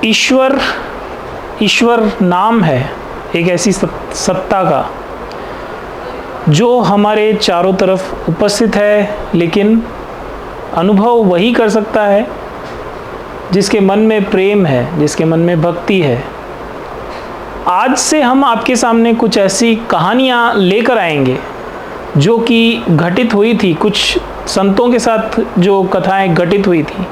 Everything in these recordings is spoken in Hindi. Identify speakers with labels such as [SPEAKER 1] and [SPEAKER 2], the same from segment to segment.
[SPEAKER 1] ईश्वर नाम है एक ऐसी सत्ता का जो हमारे चारों तरफ उपस्थित है, लेकिन अनुभव वही कर सकता है जिसके मन में प्रेम है, जिसके मन में भक्ति है। आज से हम आपके सामने कुछ ऐसी कहानियाँ लेकर आएंगे जो कि घटित हुई थी, कुछ संतों के साथ जो कथाएं घटित हुई थी,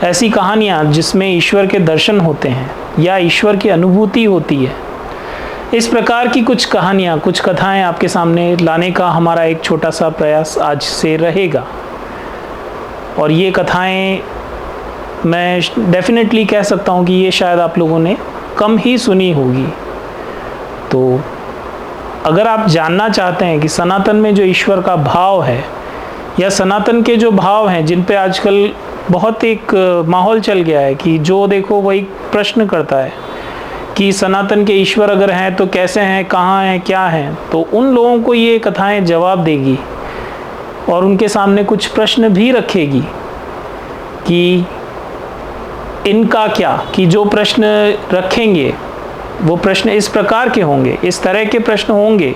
[SPEAKER 1] ऐसी कहानियाँ जिसमें ईश्वर के दर्शन होते हैं या ईश्वर की अनुभूति होती है। इस प्रकार की कुछ कहानियाँ, कुछ कथाएं आपके सामने लाने का हमारा एक छोटा सा प्रयास आज से रहेगा। और ये कथाएं मैं डेफिनेटली कह सकता हूँ कि ये शायद आप लोगों ने कम ही सुनी होगी। तो अगर आप जानना चाहते हैं कि सनातन में जो ईश्वर का भाव है या सनातन के जो भाव हैं जिन पे आजकल बहुत एक माहौल चल गया है कि जो देखो वही प्रश्न करता है कि सनातन के ईश्वर अगर हैं तो कैसे हैं, कहाँ हैं, क्या हैं, तो उन लोगों को ये कथाएं जवाब देगी और उनके सामने कुछ प्रश्न भी रखेगी कि इनका क्या, कि जो प्रश्न रखेंगे वो प्रश्न इस प्रकार के होंगे, इस तरह के प्रश्न होंगे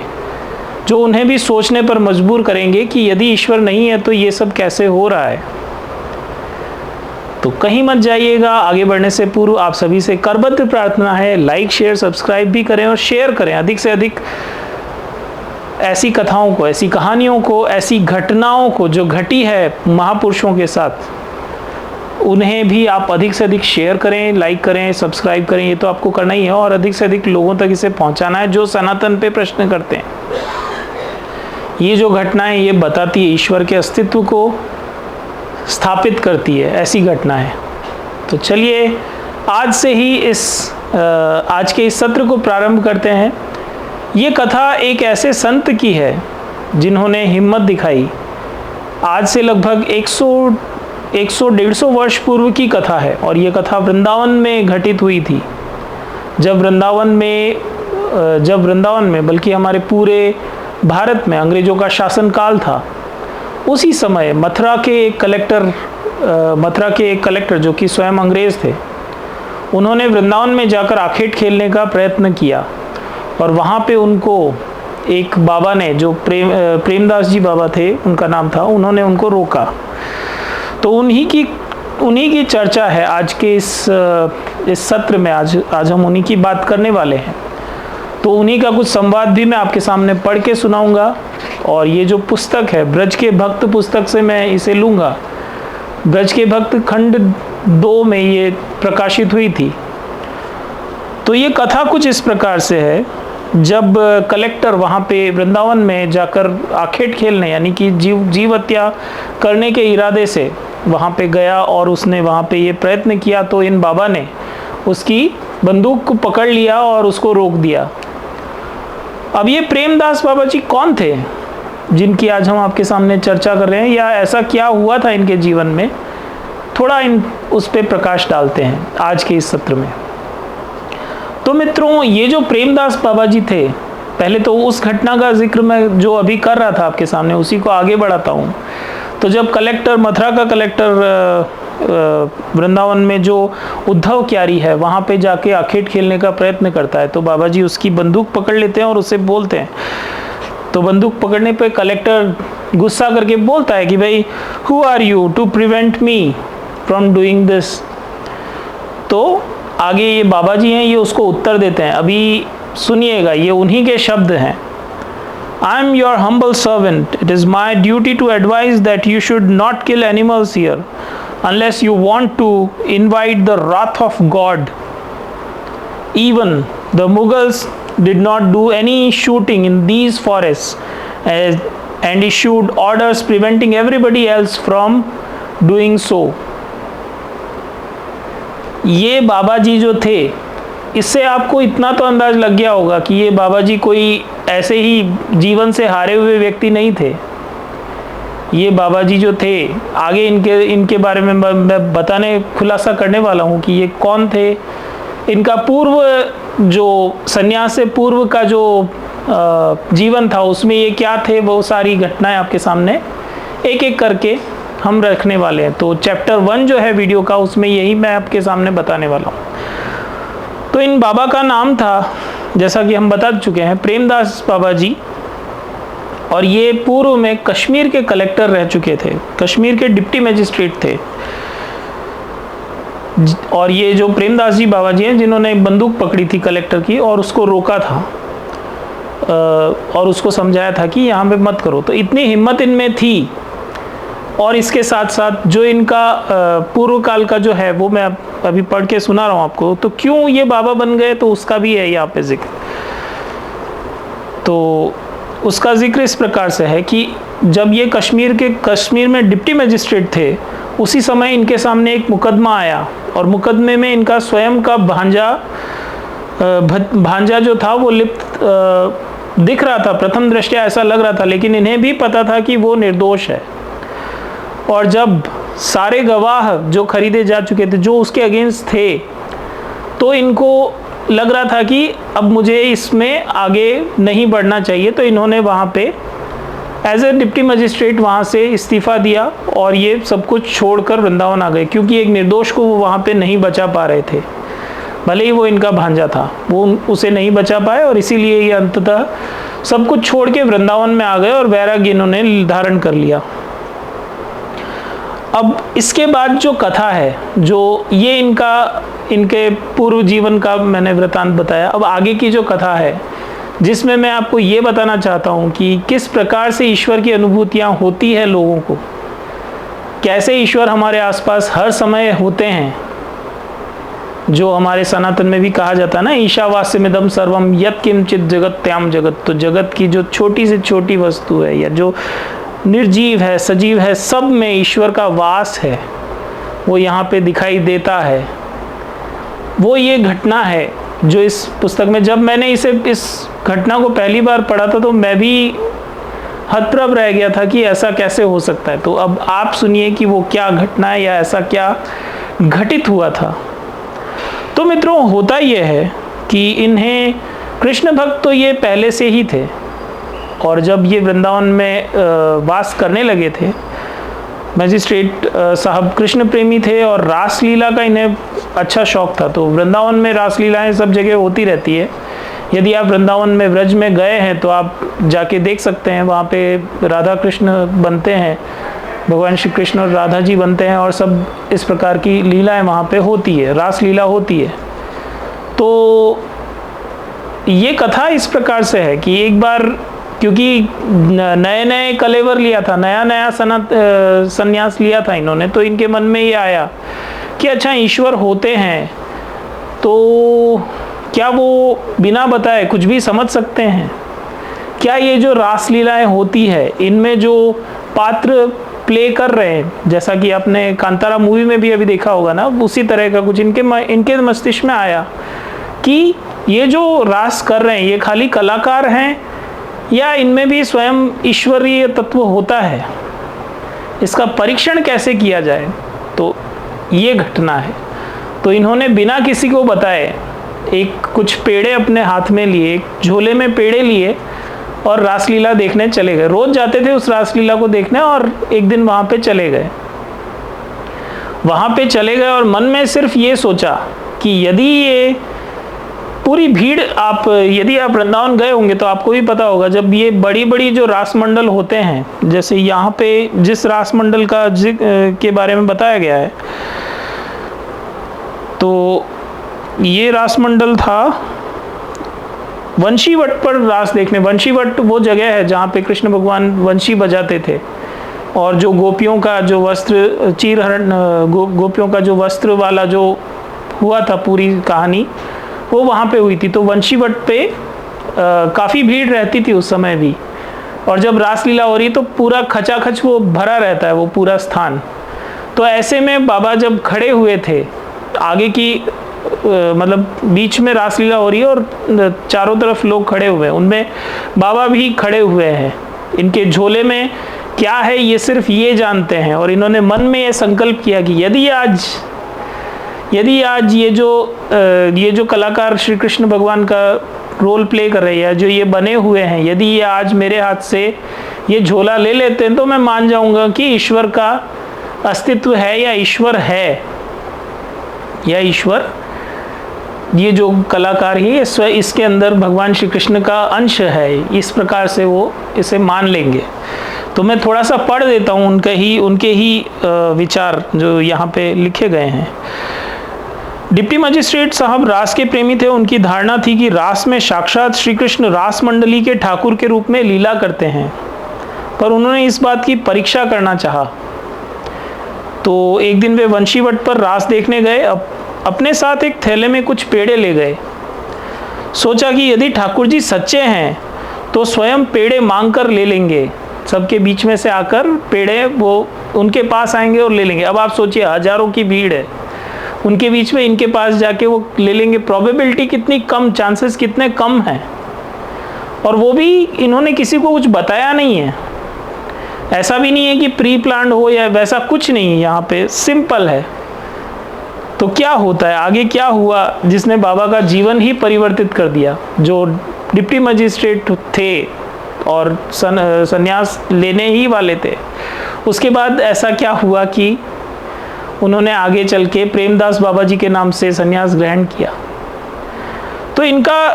[SPEAKER 1] जो उन्हें भी सोचने पर मजबूर करेंगे कि यदि ईश्वर नहीं है तो ये सब कैसे हो रहा है। तो कहीं मत जाइएगा। आगे बढ़ने से पूर्व आप सभी से करबद्ध प्रार्थना है, लाइक शेयर सब्सक्राइब भी करें और शेयर करें अधिक से अधिक ऐसी कथाओं को, ऐसी कहानियों को, ऐसी घटनाओं को जो घटी है महापुरुषों के साथ, उन्हें भी आप अधिक से अधिक शेयर करें, लाइक करें, सब्सक्राइब करें। ये तो आपको करना ही है और अधिक से अधिक लोगों तक इसे पहुंचाना है जो सनातन पे प्रश्न करते हैं। ये जो घटनाएं ये बताती है, ईश्वर के अस्तित्व को स्थापित करती है, ऐसी घटनाएं। तो चलिए आज से ही आज के इस सत्र को प्रारंभ करते हैं। ये कथा एक ऐसे संत की है जिन्होंने हिम्मत दिखाई। आज से लगभग 100-150 वर्ष पूर्व की कथा है और ये कथा वृंदावन में घटित हुई थी। जब वृंदावन में बल्कि हमारे पूरे भारत में अंग्रेजों का शासन काल था, उसी समय मथुरा के एक कलेक्टर जो कि स्वयं अंग्रेज थे, उन्होंने वृंदावन में जाकर आखेट खेलने का प्रयत्न किया और वहाँ पे उनको एक बाबा ने, जो प्रेमदास जी बाबा थे उनका नाम था, उन्होंने उनको रोका। तो उन्हीं की चर्चा है आज के इस सत्र में। आज हम उन्हीं की बात करने वाले हैं। तो उन्हीं का कुछ संवाद भी मैं आपके सामने पढ़ के सुनाऊंगा। और ये जो पुस्तक है ब्रज के भक्त पुस्तक से मैं इसे लूँगा। ब्रज के भक्त खंड 2 में ये प्रकाशित हुई थी। तो ये कथा कुछ इस प्रकार से है। जब कलेक्टर वहाँ पे वृंदावन में जाकर आखेट खेलने यानी कि जीव हत्या करने के इरादे से वहाँ पे गया और उसने वहाँ पे ये प्रयत्न किया, तो इन बाबा ने उसकी बंदूक को पकड़ लिया और उसको रोक दिया। अब ये प्रेमदास बाबा जी कौन थे जिनकी आज हम आपके सामने चर्चा कर रहे हैं, या ऐसा क्या हुआ था इनके जीवन में, थोड़ा उस पर प्रकाश डालते हैं आज के इस सत्र में। तो मित्रों, ये जो प्रेमदास बाबा जी थे, पहले तो उस घटना का जिक्र मैं जो अभी कर रहा था आपके सामने उसी को आगे बढ़ाता हूँ। तो जब मथुरा का कलेक्टर वृंदावन में जो उद्धव क्यारी है वहाँ पे जाके आखेट खेलने का प्रयत्न करता है, तो बाबा जी उसकी बंदूक पकड़ लेते हैं और उससे बोलते हैं। तो बंदूक पकड़ने पे कलेक्टर गुस्सा करके बोलता है कि भाई, who are you to prevent me from doing this. तो आगे ये बाबा जी हैं, ये उसको उत्तर देते हैं। अभी सुनिएगा, ये उन्हीं के शब्द हैं। I am your humble servant. It is my duty to advise that you should not kill animals here unless you want to invite the wrath of God. Even the Mughals did not do any shooting in these forests and issued orders preventing everybody else from doing so. ये बाबा जी जो थे, इससे आपको इतना तो अंदाज लग गया होगा कि ये बाबा जी कोई ऐसे ही जीवन से हारे हुए व्यक्ति नहीं थे। ये बाबा जी जो थे, आगे इनके बारे में मैं बताने खुलासा करने वाला हूँ कि ये कौन थे। इनका पूर्व जो संन्यास से पूर्व का जो जीवन था उसमें ये क्या थे, वो सारी घटनाएं आपके सामने एक एक करके हम रखने वाले हैं। तो चैप्टर 1 जो है वीडियो का, उसमें यही मैं आपके सामने बताने वाला हूँ। तो इन बाबा का नाम था, जैसा कि हम बता चुके हैं, प्रेमदास बाबा जी। और ये पूर्व में कश्मीर के कलेक्टर रह चुके थे, कश्मीर के डिप्टी मजिस्ट्रेट थे। और ये जो प्रेमदास जी बाबा जी हैं, जिन्होंने बंदूक पकड़ी थी कलेक्टर की और उसको रोका था और उसको समझाया था कि यहाँ पे मत करो। तो इतनी हिम्मत इनमें थी। और इसके साथ साथ जो इनका पूर्व काल का जो है वो मैं अभी पढ़ के सुना रहा हूँ आपको। तो क्यों ये बाबा बन गए, तो उसका भी है यहाँ पे जिक्र। तो उसका जिक्र इस प्रकार से है कि जब ये कश्मीर में डिप्टी मजिस्ट्रेट थे, उसी समय इनके सामने एक मुकदमा आया और मुकदमे में इनका स्वयं का भांजा जो था वो लिप्त दिख रहा था। प्रथम दृष्टया ऐसा लग रहा था, लेकिन इन्हें भी पता था कि वो निर्दोष है। और जब सारे गवाह जो खरीदे जा चुके थे, जो उसके अगेंस्ट थे, तो इनको लग रहा था कि अब मुझे इसमें आगे नहीं बढ़ना चाहिए। तो इन्होंने वहाँ पे एज ए डिप्टी मजिस्ट्रेट वहाँ से इस्तीफ़ा दिया और ये सब कुछ छोड़कर वृंदावन आ गए, क्योंकि एक निर्दोष को वो वहाँ पे नहीं बचा पा रहे थे। भले ही वो इनका भांजा था, वो उसे नहीं बचा पाए और इसीलिए ये अंततः सब कुछ छोड़ के वृंदावन में आ गए और वैराग्य इन्होंने धारण कर लिया। अब इसके बाद जो कथा है, जो ये इनके पूर्व जीवन का मैंने वृतांत बताया। अब आगे की जो कथा है, जिसमें मैं आपको ये बताना चाहता हूँ कि किस प्रकार से ईश्वर की अनुभूतियाँ होती है लोगों को, कैसे ईश्वर हमारे आसपास हर समय होते हैं। जो हमारे सनातन में भी कहा जाता है ना, ईशावास्यमिदं सर्वम यत् किंचित जगत्याम जगत। तो जगत की जो छोटी से छोटी वस्तु है या जो निर्जीव है, सजीव है, सब में ईश्वर का वास है, वो यहाँ पे दिखाई देता है। वो ये घटना है जो इस पुस्तक में, जब मैंने इस घटना को पहली बार पढ़ा था तो मैं भी हतप्रभ रह गया था कि ऐसा कैसे हो सकता है। तो अब आप सुनिए कि वो क्या घटना है या ऐसा क्या घटित हुआ था। तो मित्रों, होता ये है कि इन्हें कृष्ण भक्त तो ये पहले से ही थे, और जब ये वृंदावन में वास करने लगे थे, मजिस्ट्रेट साहब कृष्ण प्रेमी थे और रासलीला का इन्हें अच्छा शौक था। तो वृंदावन में रासलीलाएं सब जगह होती रहती है। यदि आप वृंदावन में व्रज में गए हैं तो आप जाके देख सकते हैं, वहाँ पे राधा कृष्ण बनते हैं, भगवान श्री कृष्ण और राधा जी बनते हैं और सब इस प्रकार की लीलाएं वहाँ पे होती है, रासलीला होती है। तो ये कथा इस प्रकार से है कि एक बार, क्योंकि नए नए कलेवर लिया था, नया नया संन्यास लिया था इन्होंने, तो इनके मन में ये आया कि अच्छा ईश्वर होते हैं तो क्या वो बिना बताए कुछ भी समझ सकते हैं? क्या ये जो रासलीलाएं होती है, इनमें जो पात्र प्ले कर रहे हैं, जैसा कि आपने कांतारा मूवी में भी अभी देखा होगा ना, उसी तरह का कुछ इनके मस्तिष्क में आया कि ये जो रास कर रहे हैं ये खाली कलाकार हैं या इनमें भी स्वयं ईश्वरीय तत्व होता है। इसका परीक्षण कैसे किया जाए? तो ये घटना है। तो इन्होंने बिना किसी को बताए कुछ पेड़े अपने हाथ में लिए, एक झोले में पेड़े लिए और रासलीला देखने चले गए। रोज जाते थे उस रासलीला को देखने, और एक दिन वहाँ पे चले गए। वहाँ पे चले गए और मन में सिर्फ ये सोचा कि यदि ये पूरी भीड़, यदि आप वृंदावन गए होंगे तो आपको भी पता होगा, जब ये बड़ी बड़ी जो रास मंडल होते हैं, जैसे यहाँ पे जिस रास मंडल का के बारे में बताया गया है, तो ये रास मंडल था वंशीवट पर रास देखने। वंशीवट वो जगह है जहाँ पे कृष्ण भगवान वंशी बजाते थे, और जो गोपियों का जो वस्त्र चीरहरण, गोपियों का जो वस्त्र वाला जो हुआ था, पूरी कहानी वो वहाँ पे हुई थी। तो वंशीवट पे काफ़ी भीड़ रहती थी उस समय भी, और जब रासलीला हो रही तो पूरा खचाखच वो भरा रहता है वो पूरा स्थान। तो ऐसे में बाबा जब खड़े हुए थे, आगे की मतलब बीच में रासलीला हो रही है और चारों तरफ लोग खड़े हुए हैं, उनमें बाबा भी खड़े हुए हैं। इनके झोले में क्या है ये सिर्फ ये जानते हैं, और इन्होंने मन में ये संकल्प किया कि यदि आज ये जो कलाकार श्री कृष्ण भगवान का रोल प्ले कर रहे हैं, जो ये बने हुए हैं, यदि ये आज मेरे हाथ से ये झोला ले लेते हैं तो मैं मान जाऊंगा कि ईश्वर का अस्तित्व है या ईश्वर है, या ईश्वर ये जो कलाकार है ये इसके अंदर भगवान श्री कृष्ण का अंश है, इस प्रकार से वो इसे मान लेंगे। तो मैं थोड़ा सा पढ़ देता हूँ उनके ही विचार जो यहाँ पे लिखे गए हैं। डिप्टी मजिस्ट्रेट साहब रास के प्रेमी थे। उनकी धारणा थी कि रास में साक्षात श्री कृष्ण रास मंडली के ठाकुर के रूप में लीला करते हैं, पर उन्होंने इस बात की परीक्षा करना चाहा। तो एक दिन वे वंशीवट पर रास देखने गए। अपने साथ एक थैले में कुछ पेड़े ले गए। सोचा कि यदि ठाकुर जी सच्चे हैं तो स्वयं पेड़े मांग कर ले लेंगे। सबके बीच में से आकर पेड़े वो उनके पास आएंगे और ले लेंगे। अब आप सोचिए, हजारों की भीड़ है, उनके बीच में इनके पास जाके वो ले लेंगे। प्रोबेबिलिटी कितनी कम, चांसेस कितने कम हैं। और वो भी इन्होंने किसी को कुछ बताया नहीं है। ऐसा भी नहीं है कि प्री प्लान्ड हो या वैसा कुछ नहीं है, यहाँ पे सिंपल है। तो क्या होता है आगे, क्या हुआ जिसने बाबा का जीवन ही परिवर्तित कर दिया। जो डिप्टी मजिस्ट्रेट थे और संन्यास लेने ही वाले थे, उसके बाद ऐसा क्या हुआ कि उन्होंने आगे चल के प्रेमदास बाबा जी के नाम से संन्यास ग्रहण किया। तो इनका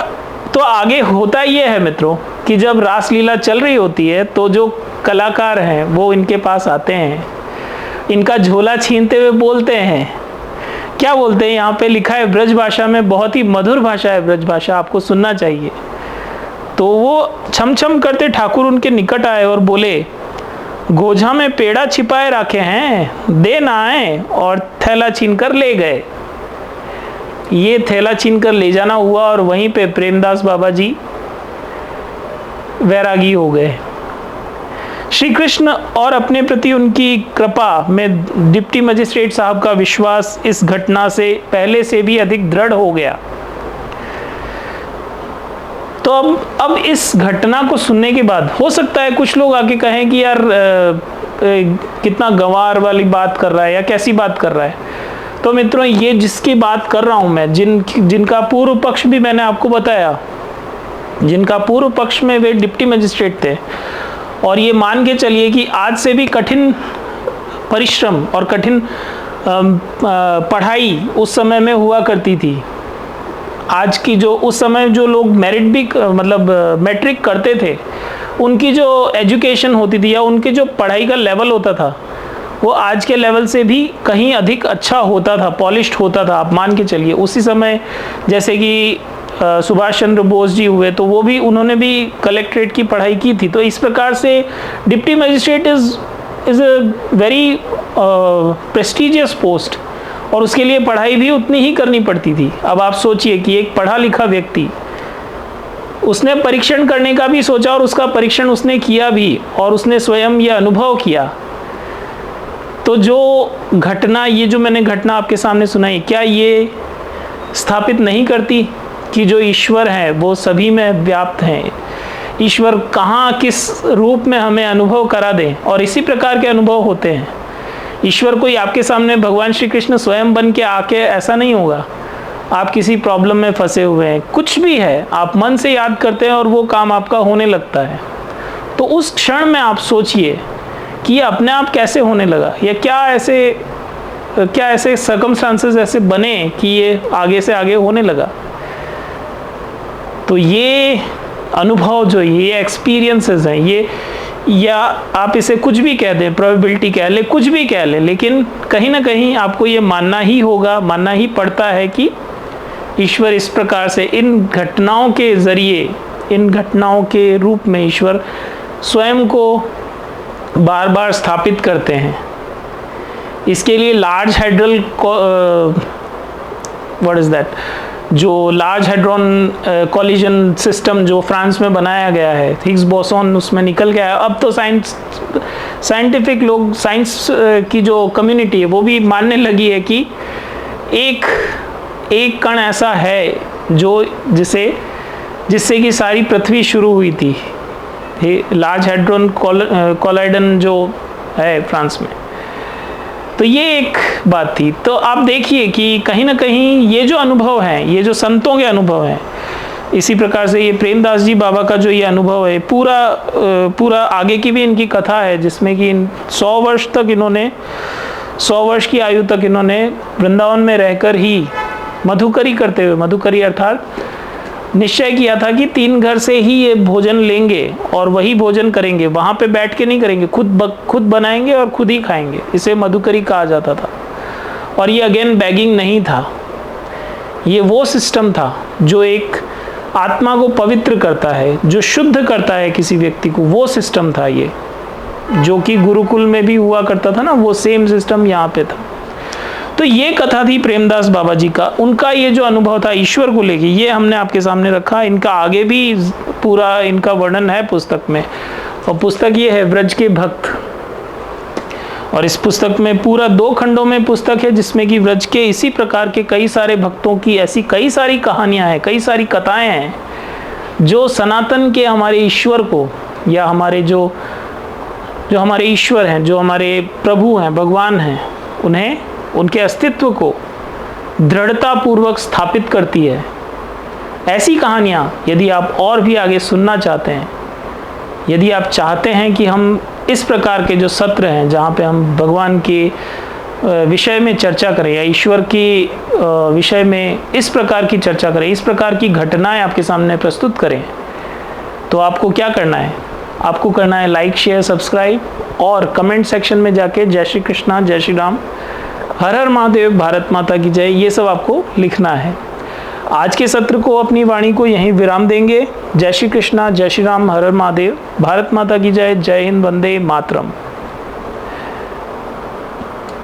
[SPEAKER 1] तो आगे होता ये है मित्रों कि जब रासलीला चल रही होती है तो जो कलाकार हैं वो इनके पास आते हैं, इनका झोला छीनते हुए बोलते हैं। क्या बोलते हैं, यहाँ पे लिखा है ब्रज भाषा में, बहुत ही मधुर भाषा है ब्रज भाषा, आपको सुनना चाहिए। तो वो छम छम करते ठाकुर उनके निकट आए और बोले, गोझा में पेड़ा छिपाए रखे हैं, दे ना आए, और थैला छीन कर ले गए। ये थैला छीन कर ले जाना हुआ और वहीं पे प्रेमदास बाबा जी वैरागी हो गए। श्री कृष्ण और अपने प्रति उनकी कृपा में डिप्टी मजिस्ट्रेट साहब का विश्वास इस घटना से पहले से भी अधिक दृढ़ हो गया। तो अब इस घटना को सुनने के बाद हो सकता है कुछ लोग आके कहें कि यार कितना गंवार वाली बात कर रहा है या कैसी बात कर रहा है। तो मित्रों, ये जिसकी बात कर रहा हूं मैं, जिनका पूर्व पक्ष भी मैंने आपको बताया, जिनका पूर्व पक्ष में वे डिप्टी मजिस्ट्रेट थे, और ये मान के चलिए कि आज से भी कठिन परिश्रम और कठिन पढ़ाई उस समय में हुआ करती थी। आज की जो उस समय जो लोग मेरिट भी मतलब मैट्रिक करते थे, उनकी जो एजुकेशन होती थी या उनके जो पढ़ाई का लेवल होता था वो आज के लेवल से भी कहीं अधिक अच्छा होता था, पॉलिश्ड होता था। आप मान के चलिए उसी समय जैसे कि सुभाष चंद्र बोस जी हुए, तो वो भी उन्होंने भी कलेक्ट्रेट की पढ़ाई की थी। तो इस प्रकार से deputy magistrate is a very prestigious post, और उसके लिए पढ़ाई भी उतनी ही करनी पड़ती थी। अब आप सोचिए कि एक पढ़ा लिखा व्यक्ति, उसने परीक्षण करने का भी सोचा और उसका परीक्षण उसने किया भी, और उसने स्वयं यह अनुभव किया। तो जो घटना, ये जो मैंने घटना आपके सामने सुनाई, क्या ये स्थापित नहीं करती कि जो ईश्वर है वो सभी में व्याप्त हैं। ईश्वर कहाँ किस रूप में हमें अनुभव करा दें, और इसी प्रकार के अनुभव होते हैं। ईश्वर कोई आपके सामने भगवान श्री कृष्ण स्वयं बन के आके ऐसा नहीं होगा। आप किसी प्रॉब्लम में फंसे हुए हैं, कुछ भी है, आप मन से याद करते हैं और वो काम आपका होने लगता है। तो उस क्षण में आप सोचिए कि ये अपने आप कैसे होने लगा, या क्या ऐसे सर्कमस्टांसेस ऐसे बने कि ये आगे से आगे होने लगा। तो ये अनुभव जो ये एक्सपीरियंसेस हैं, ये, या आप इसे कुछ भी कह दें, प्रोबेबिलिटी कह लें, कुछ भी कह लें, लेकिन कहीं ना कहीं आपको ये मानना ही होगा, मानना ही पड़ता है कि ईश्वर इस प्रकार से इन घटनाओं के ज़रिए, इन घटनाओं के रूप में ईश्वर स्वयं को बार बार स्थापित करते हैं। इसके लिए large hydel what is that, जो लार्ज हेड्रॉन कॉलिजन सिस्टम जो फ्रांस में बनाया गया है, हिग्स बोसॉन उसमें निकल गया है। अब तो साइंटिफिक लोग, साइंस की जो कम्युनिटी है वो भी मानने लगी है कि एक कण ऐसा है जो जिससे कि सारी पृथ्वी शुरू हुई थी। लार्ज हेड्रॉन कॉलाइडन जो है फ्रांस में, तो ये एक बात थी। तो आप देखिए कि कहीं ना कहीं ये जो अनुभव हैं, ये जो संतों के अनुभव हैं, इसी प्रकार से ये प्रेमदास जी बाबा का जो ये अनुभव है, पूरा आगे की भी इनकी कथा है, जिसमें कि 100 वर्ष की आयु तक इन्होंने वृंदावन में रहकर ही मधुकरी करते हुए, मधुकरी अर्थात निश्चय किया था कि 3 घर से ही ये भोजन लेंगे और वही भोजन करेंगे, वहाँ पे बैठ के नहीं करेंगे, खुद बनाएंगे और खुद ही खाएंगे। इसे मधुकरी कहा जाता था। और ये अगेन बैगिंग नहीं था, ये वो सिस्टम था जो एक आत्मा को पवित्र करता है, जो शुद्ध करता है किसी व्यक्ति को, वो सिस्टम था ये, जो कि गुरुकुल में भी हुआ करता था ना, वो सेम सिस्टम यहाँ पे था। तो ये कथा थी प्रेमदास बाबा जी का, उनका ये जो अनुभव था ईश्वर को लेके, ये हमने आपके सामने रखा। इनका आगे भी पूरा इनका वर्णन है पुस्तक में, और पुस्तक ये है व्रज के भक्त। और इस पुस्तक में पूरा 2 खंडों में पुस्तक है, जिसमें कि व्रज के इसी प्रकार के कई सारे भक्तों की ऐसी कई सारी कहानियां हैं, कई सारी कथाएं हैं, जो सनातन के हमारे ईश्वर को, या हमारे जो हमारे ईश्वर हैं, जो हमारे प्रभु हैं, भगवान हैं, उन्हें, उनके अस्तित्व को दृढ़ता पूर्वक स्थापित करती है। ऐसी कहानियाँ यदि आप और भी आगे सुनना चाहते हैं, यदि आप चाहते हैं कि हम इस प्रकार के जो सत्र हैं जहाँ पे हम भगवान के विषय में चर्चा करें, या ईश्वर की विषय में इस प्रकार की चर्चा करें, इस प्रकार की घटनाएं आपके सामने प्रस्तुत करें, तो आपको क्या करना है? आपको करना है लाइक, शेयर, सब्सक्राइब, और कमेंट सेक्शन में जाके जय श्री कृष्णा, जय श्री राम, हर हर महादेव, भारत माता की जय, ये सब आपको लिखना है। आज के सत्र को, अपनी वाणी को यहीं विराम देंगे। जय श्री कृष्णा, जय श्री राम, हर हर महादेव, भारत माता की जय, जय हिंद, वंदे मातरम।